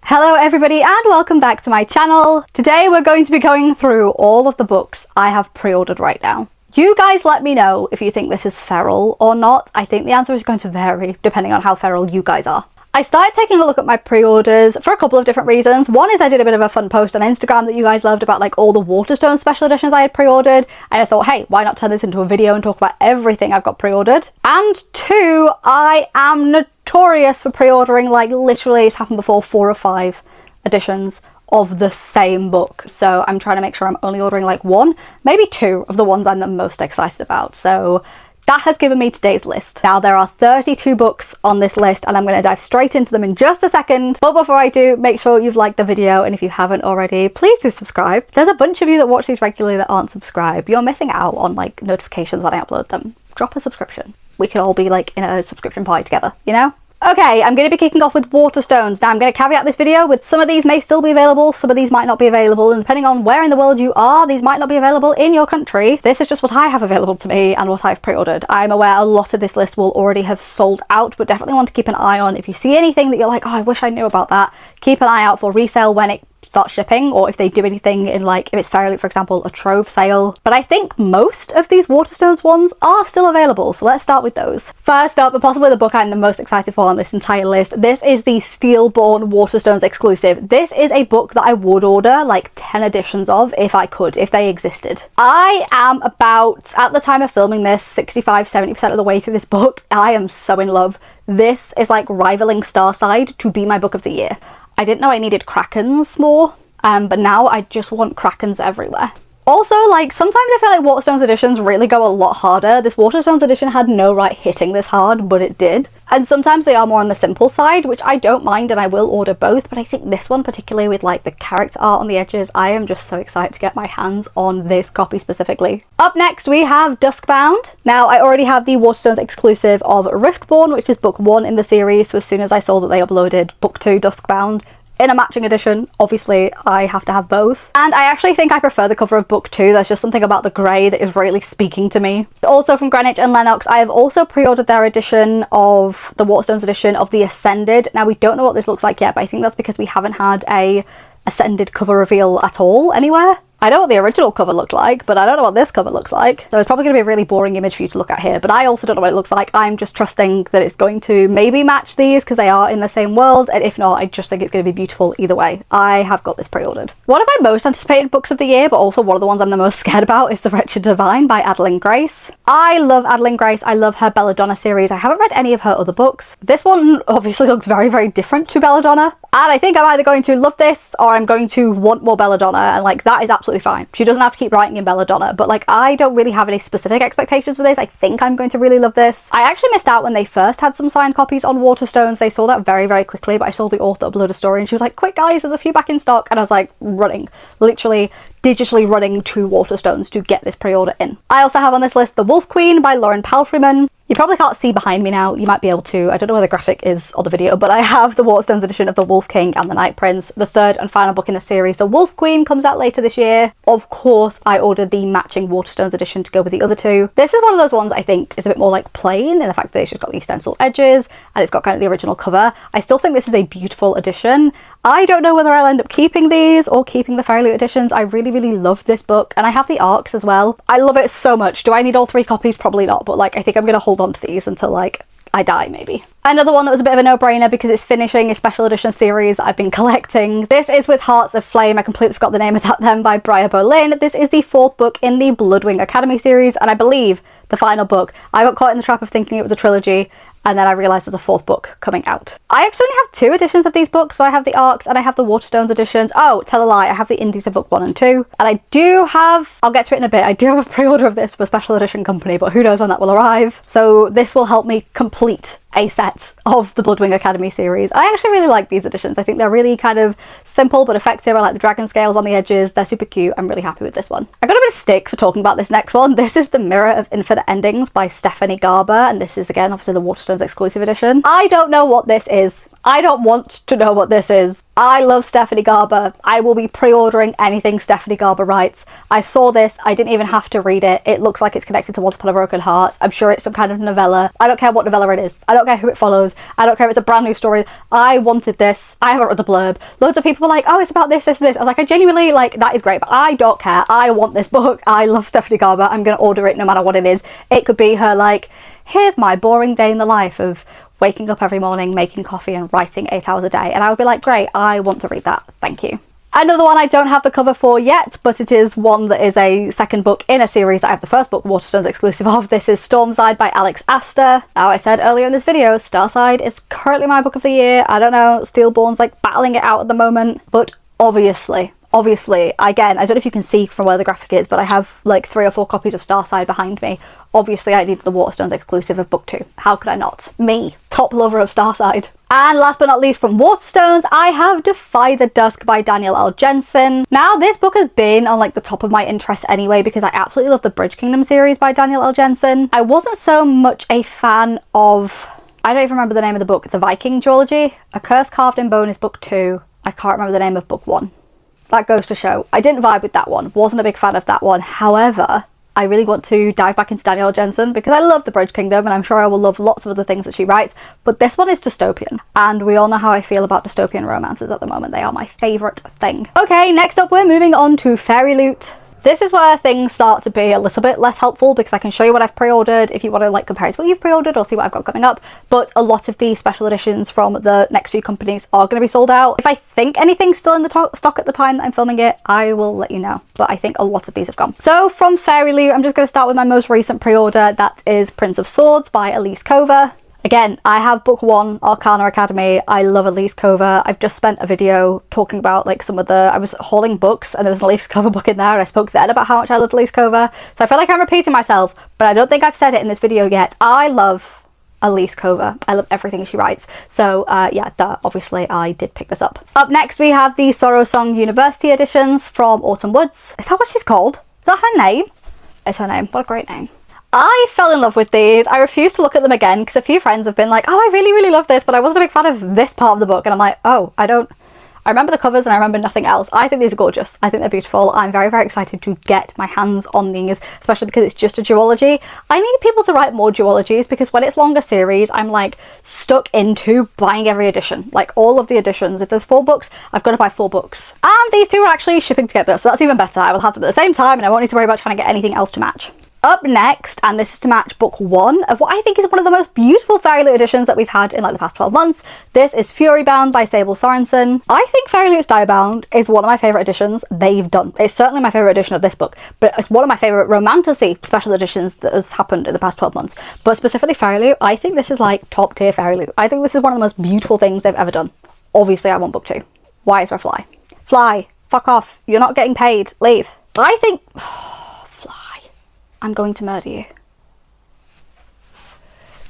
Hello everybody and welcome back to my channel. Today we're going to be going through all of the books I have pre-ordered right now. You guys let me know if you think this is feral or not. I think the answer is going to vary depending on how feral you guys are. I started taking a look at my pre-orders for a couple of different reasons. One is I did a bit of a fun post on Instagram that you guys loved about like all the Waterstone special editions I had pre-ordered, and I thought, hey, why not turn this into a video and talk about everything I've got pre-ordered? And two, I am notorious for pre-ordering, like literally it's happened before, 4 or 5 editions of the same book. So I'm trying to make sure I'm only ordering like 1, maybe 2 of the ones I'm the most excited about. So that has given me today's list. Now there are 32 books on this list and I'm going to dive straight into them in just a second. But before I do, make sure you've liked the video, and if you haven't already, please do subscribe. There's a bunch of you that watch these regularly that aren't subscribed. You're missing out on like notifications when I upload them. Drop a subscription. We could all be like in a subscription party together, you know? Okay, I'm going to be kicking off with Waterstones. Now I'm going to caveat this video with some of these may still be available, some of these might not be available, and depending on where in the world you are, these might not be available in your country. This is just what I have available to me and what I've pre-ordered. I'm aware a lot of this list will already have sold out, but definitely want to keep an eye on. If you see anything that you're like, oh, I wish I knew about that, keep an eye out for resale when it starts shipping, or if they do anything in, like, if it's Fairyloot, for example, a trove sale. But I think most of these Waterstones ones are still available, so let's start with those. First up, and possibly the book I'm the most excited for on this entire list, this is the Steelborn Waterstones exclusive. This is a book that I would order like 10 editions of if I could, if they existed. I am about, at the time of filming this, 65-70% of the way through this book. I am so in love. This is like rivaling Starside to be my book of the year. I didn't know I needed Krakens more, but now I just want Krakens everywhere. Also, like, sometimes I feel like Waterstones editions really go a lot harder. This Waterstones edition had no right hitting this hard, but it did. And sometimes they are more on the simple side, which I don't mind and I will order both, but I think this one, particularly with like the character art on the edges, I am just so excited to get my hands on this copy specifically. Up next we have Duskbound. Now I already have the Waterstones exclusive of Riftborn, which is book 1 in the series, so as soon as I saw that they uploaded book 2, Duskbound, in a matching edition, obviously I have to have both. And I actually think I prefer the cover of book 2. There's just something about the grey that is really speaking to me. Also from Greenwich and Lennox, I have also pre-ordered their edition of the Waterstones edition of the Ascended. Now we don't know what this looks like yet, but I think that's because we haven't had a Ascended cover reveal at all anywhere. I know what the original cover looked like, but I don't know what this cover looks like. So it's probably going to be a really boring image for you to look at here, but I also don't know what it looks like. I'm just trusting that it's going to maybe match these because they are in the same world, and if not, I just think it's going to be beautiful either way. I have got this pre-ordered. One of my most anticipated books of the year, but also one of the ones I'm the most scared about, is The Wretched Divine by Adeline Grace. I love Adeline Grace. I love her Belladonna series. I haven't read any of her other books. This one obviously looks very, very different to Belladonna, and I think I'm either going to love this or I'm going to want more Belladonna, and like that is absolutely fine. She doesn't have to keep writing in Belladonna, but like I don't really have any specific expectations for this. I think I'm going to really love this. I actually missed out when they first had some signed copies on Waterstones. They saw that very, very quickly, but I saw the author upload a story and she was like, quick guys, there's a few back in stock, and I was like running, literally digitally running to Waterstones to get this pre-order in. I also have on this list The Wolf Queen by Lauren Palfreyman. You probably can't see behind me now, you might be able to, I don't know where the graphic is on the video, but I have the Waterstones edition of The Wolf King and The Night Prince, the 3rd and final book in the series. The Wolf Queen comes out later this year. Of course, I ordered the matching Waterstones edition to go with the other 2. This is one of those ones I think is a bit more like plain in the fact that it's just got the stencil edges and it's got kind of the original cover. I still think this is a beautiful edition. I don't know whether I'll end up keeping these or keeping the Fairyloot editions. I really, really love this book, and I have the ARCs as well. I love it so much. Do I need all 3 copies? Probably not, but like I think I'm gonna hold on to these until like I die maybe. Another one that was a bit of a no-brainer because it's finishing a special edition series I've been collecting. This is With Hearts of Flame. I completely forgot the name of that then, by Briar Boleyn. This is the 4th book in the Bloodwing Academy series, and I believe the final book. I got caught in the trap of thinking it was a trilogy, and then I realised there's a 4th book coming out. I actually only have 2 editions of these books, so I have the ARCs and I have the Waterstones editions. Oh, tell a lie, I have the Indies of book 1 and 2. And I do have, I'll get to it in a bit, I do have a pre-order of this from a special edition company, but who knows when that will arrive. So this will help me complete a set of the Bloodwing Academy series. I actually really like these editions. I think they're really kind of simple but effective. I like the dragon scales on the edges. They're super cute. I'm really happy with this one. I got a bit of stick for talking about this next one. This is The Mirror of Infinite Endings by Stephanie Garber, and this is again obviously the Waterstones exclusive edition. I don't know what this is. I don't want to know what this is. I love Stephanie Garber. I will be pre-ordering anything Stephanie Garber writes. I saw this, I didn't even have to read it. It looks like it's connected to Once Upon a Broken Heart. I'm sure it's some kind of novella. I don't care what novella it is. I don't care who it follows. I don't care if it's a brand new story. I wanted this. I haven't read the blurb. Loads of people were like, oh, it's about this, this, and this. I was like, I genuinely, like, that is great, but I don't care. I want this book. I love Stephanie Garber. I'm going to order it no matter what it is. It could be her, like, here's my boring day in the life of waking up every morning, making coffee and writing 8 hours a day. And I would be like, great, I want to read that. Thank you. Another one I don't have the cover for yet, but it is one that is a second book in a series that I have the first book, Waterstones, exclusive of. This is Stormside by Alex Aster. Now, I said earlier in this video, Starside is currently my book of the year. I don't know, Steelborn's like battling it out at the moment, but obviously, again, I don't know if you can see from where the graphic is, but I have like 3 or 4 copies of Starside behind me. Obviously, I needed the Waterstones exclusive of book 2. How could I not? Me, top lover of Starside. And last but not least from Waterstones, I have Defy the Dusk by Daniel L. Jensen. Now, this book has been on like the top of my interest anyway, because I absolutely love the Bridge Kingdom series by Daniel L. Jensen. I wasn't so much a fan of, I don't even remember the name of the book, The Viking Duology. A Curse Carved in Bone is book 2. I can't remember the name of book 1. That goes to show I didn't vibe with that one. Wasn't a big fan of that one. However, I really want to dive back into Danielle Jensen because I love the Bridge Kingdom and I'm sure I will love lots of other things that she writes, but this one is dystopian. And we all know how I feel about dystopian romances at the moment. They are my favourite thing. Okay, next up we're moving on to Fairyloot. This is where things start to be a little bit less helpful because I can show you what I've pre-ordered if you want to like compare it to what you've pre-ordered or see what I've got coming up. But a lot of the special editions from the next few companies are going to be sold out. If I think anything's still in the stock at the time that I'm filming it, I will let you know. But I think a lot of these have gone. So from Fairyloot, I'm just going to start with my most recent pre-order. That is Prince of Swords by Elise Cover. Again, I have book 1, Arcana Academy. I love Elise Cover. I've just spent a video talking about like some of the, I was hauling books and there was an Elise Cover book in there and I spoke then about how much I loved Elise Cover. So I feel like I'm repeating myself, but I don't think I've said it in this video yet. I love Elise Cover. I love everything she writes. So yeah, obviously I did pick this up. Up next we have the Sorrow Song University editions from Autumn Woods. Is that what she's called? Is that her name? It's her name. What a great name. I fell in love with these. I refuse to look at them again because a few friends have been like, oh, I really love this, but I wasn't a big fan of this part of the book. And I'm like, oh, I remember the covers and I remember nothing else. I think these are gorgeous. I think they're beautiful. I'm very excited to get my hands on these, especially because it's just a duology. I need people to write more duologies because when it's longer series, I'm like stuck into buying every edition, like all of the editions. If there's 4 books, I've got to buy 4 books. And these 2 are actually shipping together, so that's even better. I will have them at the same time and I won't need to worry about trying to get anything else to match. Up next, and this is to match book 1 of what I think is one of the most beautiful Fairyloot editions that we've had in like the past 12 months. This is Furybound by Sable Sorensen. I think Fairyloot's Diebound is one of my favourite editions they've done. It's certainly my favourite edition of this book, but it's one of my favourite romantasy special editions that has happened in the past 12 months. But specifically Fairyloot, I think this is like top tier Fairyloot. I think this is one of the most beautiful things they've ever done. Obviously I want book 2. Why is there a fly? Fly, fuck off. You're not getting paid. Leave. I think... I'm going to murder you.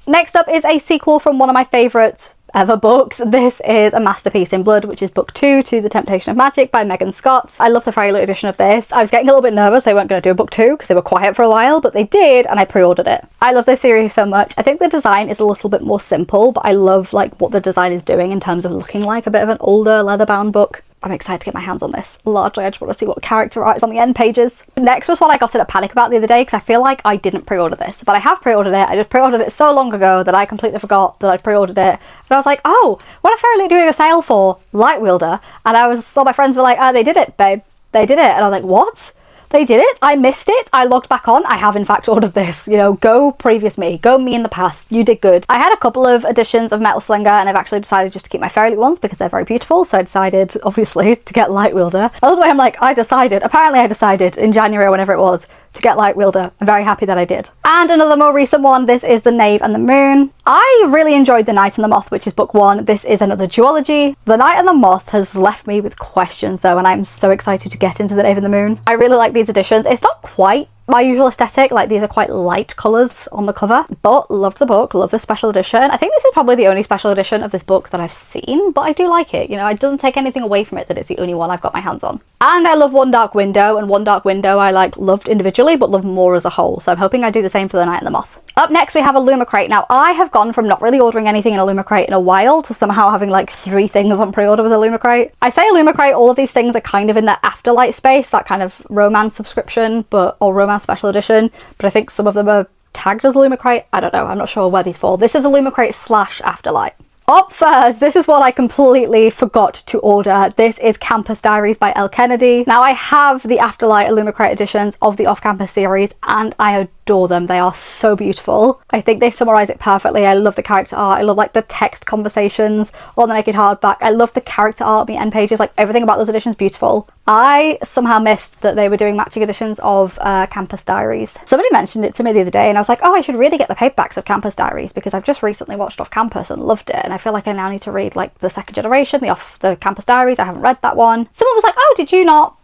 Next up is a sequel from one of my favourite ever books. This is A Masterpiece in Blood, which is book 2 to The Temptation of Magic by Megan Scott. I love the Fairyloot edition of this. I was getting a little bit nervous they weren't going to do a book 2 because they were quiet for a while, but they did and I pre-ordered it. I love this series so much. I think the design is a little bit more simple, but I love like what the design is doing in terms of looking like a bit of an older leather-bound book. I'm excited to get my hands on this. Largely, I just want to see what character art is on the end pages. Next was one I got in a panic about the other day because I feel like I didn't pre-order this, but I have pre-ordered it. I just pre-ordered it so long ago that I completely forgot that I'd pre-ordered it. And I was like, oh, what are Fairyloot doing a sale for? Lightwielder. And all my friends were like, oh, they did it, babe. They did it. And I was like, what? They did it? I missed it? I logged back on? I have in fact ordered this. You know, go previous me. Go me in the past. You did good. I had a couple of editions of Metal Slinger and I've actually decided just to keep my Fairyloot ones because they're very beautiful. So I decided, obviously, to get Lightwielder. I love the way I'm like, apparently I decided in January or whenever it was, to get Lightwielder. I'm very happy that I did. And another more recent one, this is The Knave and the Moon. I really enjoyed The Knight and the Moth, which is book 1. This is another duology. The Knight and the Moth has left me with questions though, and I'm so excited to get into The Knave and the Moon. I really like these editions. It's not quite my usual aesthetic, like these are quite light colours on the cover, but loved the book, love the special edition. I think this is probably the only special edition of this book that I've seen, but I do like it. You know, it doesn't take anything away from it that it's the only one I've got my hands on. And I love One Dark Window, and One Dark Window I like loved individually, but love more as a whole. So I'm hoping I do the same for The Knight and the Moth. Up next we have Illumicrate. Now I have gone from not really ordering anything in Illumicrate in a while to somehow having like 3 things on pre-order with Illumicrate. I say Illumicrate, all of these things are kind of in the Afterlife space, that kind of romance subscription, or romance special edition, but I think some of them are tagged as Illumicrate. I don't know, I'm not sure where these fall. This is Illumicrate / Afterlife. Up first, this is what I completely forgot to order. This is Campus Diaries by Elle Kennedy. Now I have the Afterlife Illumicrate editions of the Off-Campus series and I adore them. They are so beautiful. I think they summarize it perfectly. I love the character art. I love like the text conversations on the naked hardback. I love the character art on the end pages. Like everything about those editions beautiful. I somehow missed that they were doing matching editions of Campus Diaries. Somebody mentioned it to me the other day and I was like, oh, I should really get the paperbacks of Campus Diaries because I've just recently watched Off Campus and loved it, and I feel like I now need to read like the second generation, the Campus Diaries. I haven't read that one. Someone was like, oh, did you not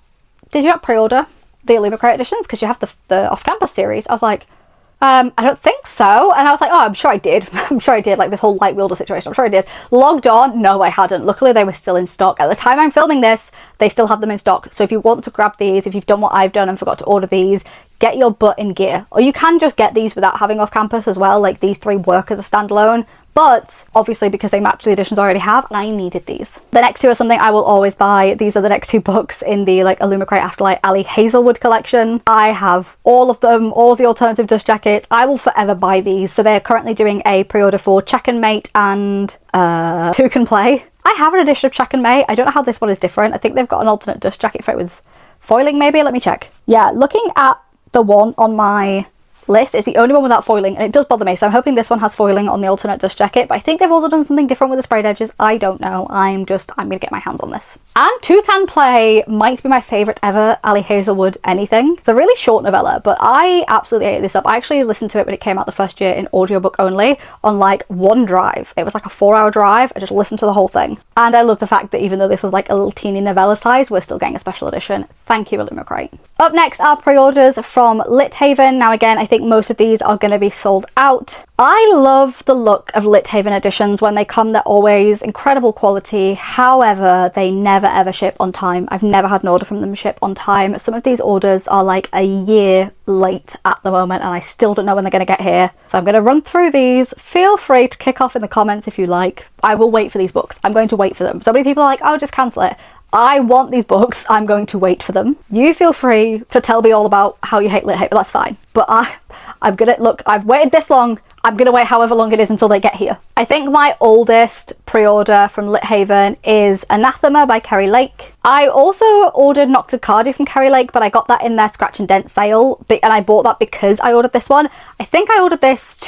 pre-order the Illumicrate editions because you have the Off Campus series? I was like, I don't think so. And I was like, oh, I'm sure I did. I'm sure I did. Like this whole light wielder situation, I'm sure I did. Logged on, no, I hadn't. Luckily, they were still in stock. At the time I'm filming this, they still have them in stock. So if you want to grab these, if you've done what I've done and forgot to order these, get your butt in gear. Or you can just get these without having Off Campus as well. Like these 3 work as a standalone. But obviously because they match the editions I already have, and I needed these. The next 2 are something I will always buy. These are the next 2 books in the like Illumicrate Afterlife Ali Hazelwood collection. I have all of them, all of the alternative dust jackets. I will forever buy these. So they're currently doing a pre-order for Check and Mate and Two Can Play. I have an edition of Check and Mate. I don't know how this one is different. I think they've got an alternate dust jacket for it with foiling maybe. Let me check. Yeah, looking at the one on my list, it's the only one without foiling and it does bother me, so I'm hoping this one has foiling on the alternate dust jacket, but I think they've also done something different with the sprayed edges. I don't know. I'm gonna get my hands on this. And Two Can Play might be my favourite ever Ali Hazelwood anything. It's a really short novella, but I absolutely ate this up. I actually listened to it when it came out the first year in audiobook only on like one drive. It was like a 4-hour drive. I just listened to the whole thing. And I love the fact that even though this was like a little teeny novella size, we're still getting a special edition. Thank you, Illumicrate. Up next are pre-orders from Lit Haven. Now again, I think most of these are going to be sold out. I love the look of Lit Haven editions. When they come, they're always incredible quality. However, they never ever ship on time. I've never had an order from them ship on time. Some of these orders are like a year late at the moment and I still don't know when they're going to get here. So I'm going to run through these. Feel free to kick off in the comments if you like. I will wait for these books. I'm going to wait for them. So many people are like, oh, just cancel it. I want these books. I'm going to wait for them. You feel free to tell me all about how you hate Lit Haven. That's fine. But I'm gonna look. I've waited this long. I'm gonna wait however long it is until they get here. I think my oldest pre-order from Lit Haven is Anathema by Kerry Lake. I also ordered Nocturne Cardi from Kerry Lake, but I got that in their scratch and dent sale, and I bought that because I ordered this one. I think I ordered this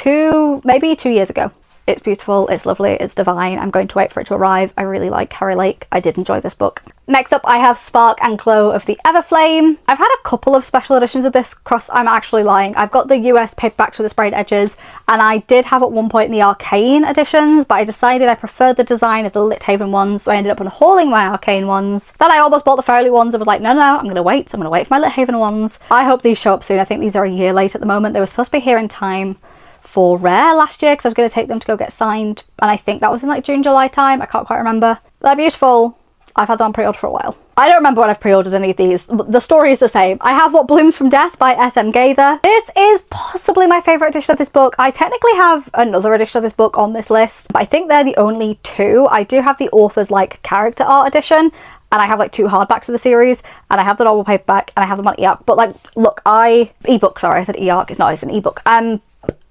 maybe 2 years ago. It's beautiful, it's lovely, it's divine. I'm going to wait for it to arrive. I really like Kerry Lake. I did enjoy this book. Next up, I have Spark and Glow of the Everflame. I've had a couple of special editions of this. I'm actually lying. I've got the US paperbacks with the sprayed edges, and I did have at one point in the Arcane editions, but I decided I preferred the design of the Lit Haven ones, so I ended up unhauling my Arcane ones. Then I almost bought the Fairyloot ones and was like, no, I'm going to wait. I'm going to wait for my Lit Haven ones. I hope these show up soon. I think these are a year late at the moment. They were supposed to be here in time for Rare last year because I was going to take them to go get signed, and I think that was in like June, July time. I can't quite remember. They're beautiful. I've had them on pre-order for a while. I don't remember when I've pre-ordered any of these. The story is the same. I have What Blooms from Death by S.M. Gaither. This is possibly my favourite edition of this book. I technically have another edition of this book on this list, but I think they're the only 2. I do have the author's like character art edition, and I have like 2 hardbacks of the series, and I have the novel paperback, and I have them on e-arc. But like, look, ebook, sorry, I said e-arc, it's an ebook.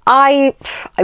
I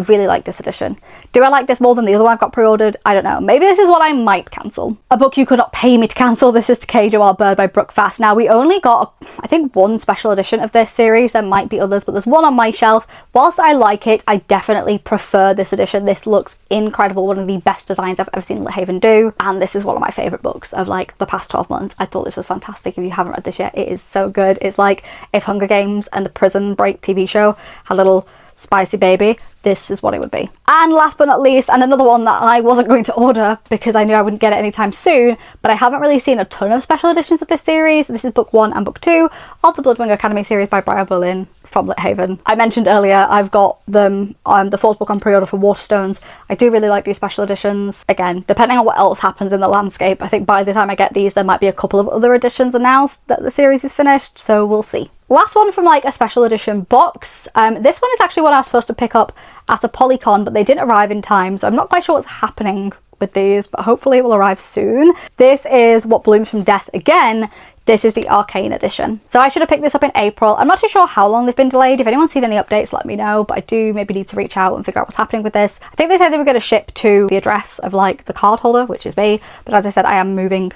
really like this edition. Do I like this more than the other one I've got pre-ordered? I don't know. Maybe this is what I might cancel. A book you could not pay me to cancel. This is To Cage a Wild Bird by Brooke Fast. Now, we only got, I think, 1 special edition of this series. There might be others, but there's one on my shelf. Whilst I like it, I definitely prefer this edition. This looks incredible. One of the best designs I've ever seen Lit Haven do. And this is one of my favourite books of like the past 12 months. I thought this was fantastic. If you haven't read this yet, it is so good. It's like if Hunger Games and the Prison Break TV show had a little spicy baby, this is what it would be. And last but not least, and another one that I wasn't going to order because I knew I wouldn't get it anytime soon, but I haven't really seen a ton of special editions of this series. This is book 1 and book 2 of the Bloodwing Academy series by Briar Berlin from Lit Haven. I mentioned earlier I've got them the 4th book on pre-order for Waterstones. I do really like these special editions. Again, depending on what else happens in the landscape, I think by the time I get these there might be a couple of other editions announced that the series is finished, so we'll see. Last one from like a special edition box. This one is actually one I was supposed to pick up at a Polycon, but they didn't arrive in time, so I'm not quite sure what's happening with these, but hopefully it will arrive soon. This is What Blooms from Death Again. This is the Arcane edition. So I should have picked this up in April. I'm not too sure how long they've been delayed. If anyone's seen any updates, let me know, but I do maybe need to reach out and figure out what's happening with this. I think they said they were going to ship to the address of like the card holder, which is me, but as I said, I am moving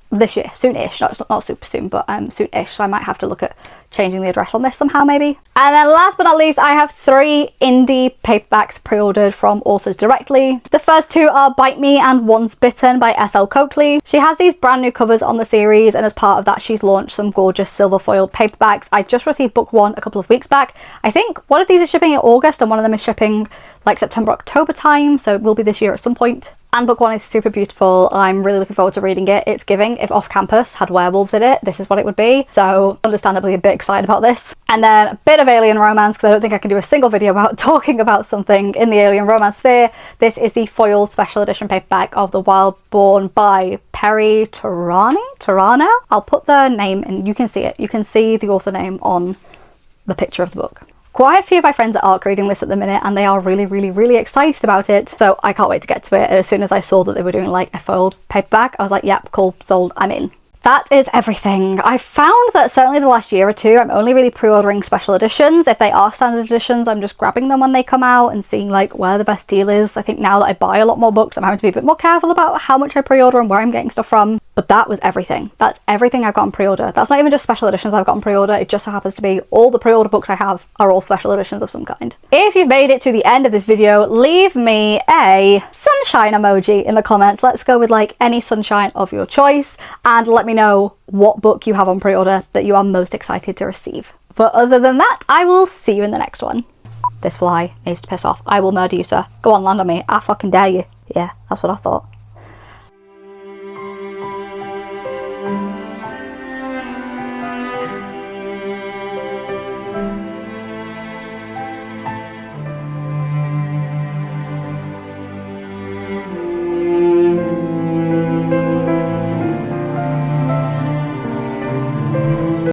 this year, soon-ish, not super soon, but soon-ish, so I might have to look at changing the address on this somehow maybe. And then last but not least, I have 3 indie paperbacks pre-ordered from authors directly. The first 2 are Bite Me and Once Bitten by S.L. Coakley. She has these brand new covers on the series, and as part of that she's launched some gorgeous silver foiled paperbacks. I just received book 1 a couple of weeks back. I think one of these is shipping in August and one of them is shipping like September, October time, so it will be this year at some point. And book 1 is super beautiful. I'm really looking forward to reading it. It's giving, if Off Campus had werewolves in it, this is what it would be. So understandably a bit excited about this. And then a bit of alien romance, because I don't think I can do a single video about talking about something in the alien romance sphere. This is the foiled special edition paperback of The Wildborn by Tarano. I'll put the name in, you can see it. You can see the author name on the picture of the book. Quite a few of my friends are ARC reading this at the minute and they are really excited about it, so I can't wait to get to it. And as soon as I saw that they were doing like a foiled paperback, I was like, yep, cool, sold, I'm in. That is everything. I found that certainly the last year or two I'm only really pre-ordering special editions. If they are standard editions, I'm just grabbing them when they come out and seeing like where the best deal is. I think now that I buy a lot more books, I'm having to be a bit more careful about how much I pre-order and where I'm getting stuff from. But that was everything. That's everything I've got on pre-order. That's not even just special editions I've got on pre-order. It just so happens to be all the pre-order books I have are all special editions of some kind. If you've made it to the end of this video, leave me a sunshine emoji in the comments. Let's go with like any sunshine of your choice, and let me know what book you have on pre-order that you are most excited to receive. But other than that, I will see you in the next one. This fly needs to piss off. I will murder you, sir. Go on, land on me. I fucking dare you. Yeah, that's what I thought.